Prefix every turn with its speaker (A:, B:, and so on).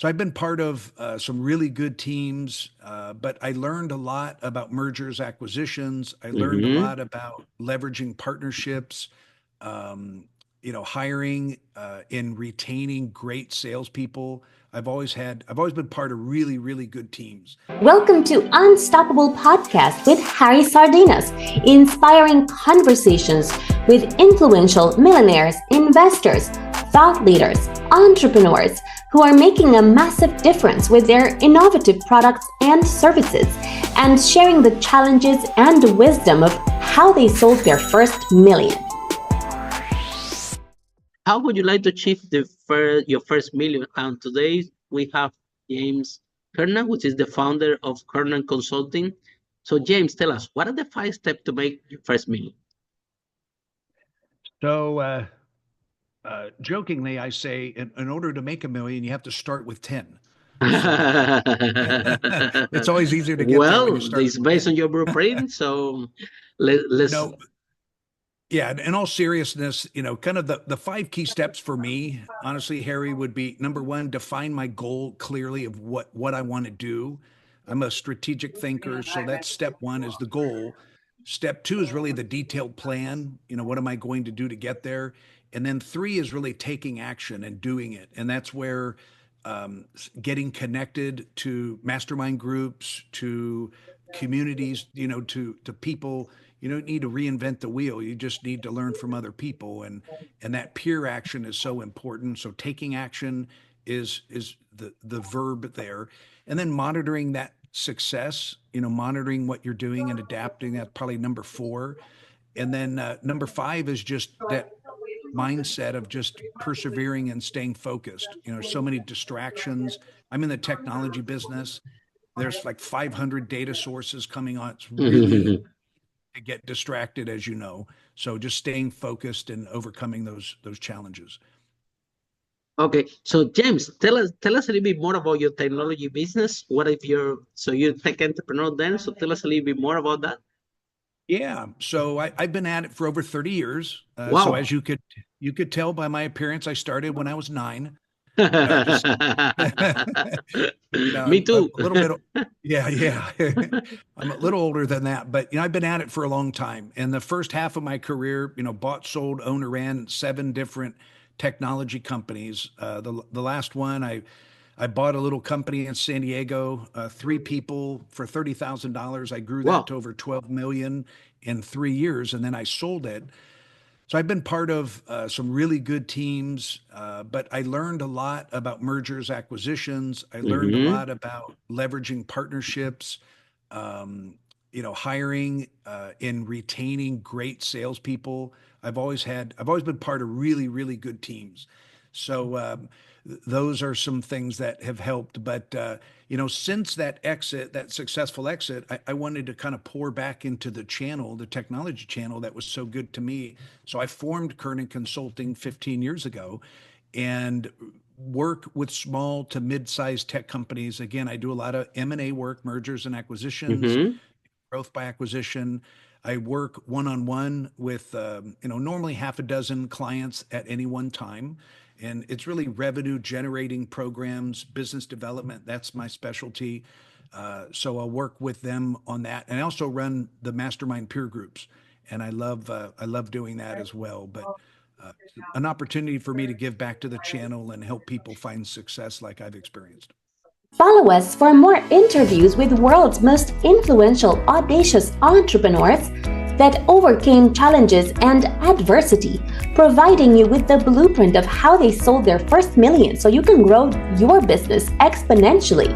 A: So I've been part of some really good teams, but I learned a lot about mergers, acquisitions. I learned a
B: Mm-hmm.
A: lot about leveraging partnerships, hiring and retaining great salespeople. I've always been part of really, really good teams.
C: Welcome to Unstoppable Podcast with Harry Sardinas, inspiring conversations with influential millionaires, investors, thought leaders, entrepreneurs who are making a massive difference with their innovative products and services, and sharing the challenges and wisdom of how they sold their first million.
B: How would you like to achieve your first million? And today we have James Kernan, which is the founder of Kernan Consulting. So James, tell us, what are the 5 steps to make your first million?
A: So, jokingly, I say in order to make a million, you have to start with 10. So it's always easier to get there when you
B: Well,
A: start
B: it's
A: with
B: based
A: 10.
B: on your blueprint. So let's.
A: No, yeah, in all seriousness, kind of the five key steps for me, honestly, Harry, would be number one, define my goal clearly of what I want to do. I'm a strategic thinker, so that's step one is the goal. Step two is really the detailed plan. What am I going to do to get there? And then three is really taking action and doing it. And that's where getting connected to mastermind groups, to communities, to people. You don't need to reinvent the wheel. You just need to learn from other people, and that peer action is so important. So taking action is the verb there, and then monitoring that success. Monitoring what you're doing and adapting. That's probably number four, and then number five is just that mindset of just persevering and staying focused. So many distractions. I'm in the technology business. There's like 500 data sources coming on. It's really to get distracted, as you know. So just staying focused and overcoming those challenges.
B: Okay, so James, tell us a little bit more about your technology business. What if you're tech entrepreneur then? So tell us a little bit more about that.
A: Yeah. So I've been at it for over 30 years. So
B: Wow.
A: as you could tell by my appearance, I started when I was 9. No, just
B: Me
A: I'm a
B: too.
A: little bit. Yeah, yeah. I'm a little older than that, but I've been at it for a long time. And the first half of my career, bought, sold, owned, or ran 7 different technology companies. The last one, I bought a little company in San Diego, 3 people for $30,000. I grew that
B: Wow.
A: to over 12 million in 3 years, and then I sold it. So I've been part of some really good teams, but I learned a lot about mergers, acquisitions. I learned a
B: Mm-hmm.
A: lot about leveraging partnerships, hiring and retaining great salespeople. I've always been part of really, really good teams. So those are some things that have helped. But since that exit, that successful exit, I wanted to kind of pour back into the channel, the technology channel that was so good to me. So I formed Kernan Consulting 15 years ago, and work with small to mid-sized tech companies. Again, I do a lot of M&A work, mergers and acquisitions,
B: Mm-hmm.
A: growth by acquisition. I work one-on-one with, normally half a dozen clients at any one time. And it's really revenue generating programs, business development. That's my specialty. So I'll work with them on that. And I also run the mastermind peer groups. And I love doing that as well. But an opportunity for me to give back to the channel and help people find success like I've experienced.
C: Follow us for more interviews with world's most influential, audacious entrepreneurs that overcame challenges and adversity, providing you with the blueprint of how they sold their first million so you can grow your business exponentially.